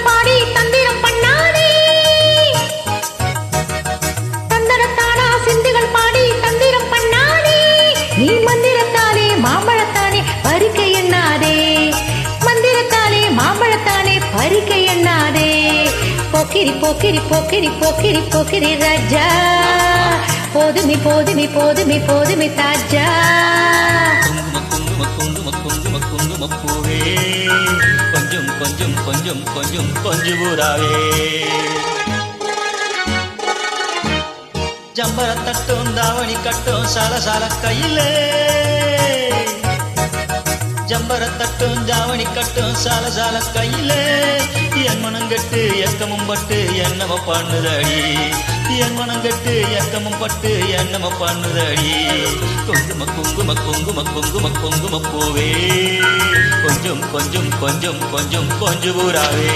பாடி தந்திரம் பண்ணாதே தந்தரத்தானா சிந்துகள் பாடி தந்திரம் பண்ணாதே நீ மந்திரத்தாலே மாம்பழத்தானே பறிக்க எண்ணாதே மந்திரத்தாலே மாம்பழத்தானே பறிக்க எண்ணாதே போக்கிரி போக்கிரி போக்கிரி போக்கிரி போக்கிரி ராஜா போதுமி போதுமி போதுமி போதுமி தாஜா பூவே கொஞ்சம் கொஞ்சம் கொஞ்சம் கொஞ்சம் கொஞ்சம் ஊராவே ஜம்பர தட்டும் தாவணி கட்டும் சால சால கையிலே ஜம்பர தட்டும் தாவணி கட்டும் சால சால கையிலே என் மனம் கட்டு எக்கமும் பட்டு என்னம பண்ணுதடி என் மனம் கட்டு எக்கமும் பட்டு என்னம பண்ணுதடி குங்கும குங்கும குங்கும குங்கும குங்கும பூவே கொஞ்சம் கொஞ்சம் கொஞ்சம் கொஞ்சம் கொஞ்சம் ஊராவே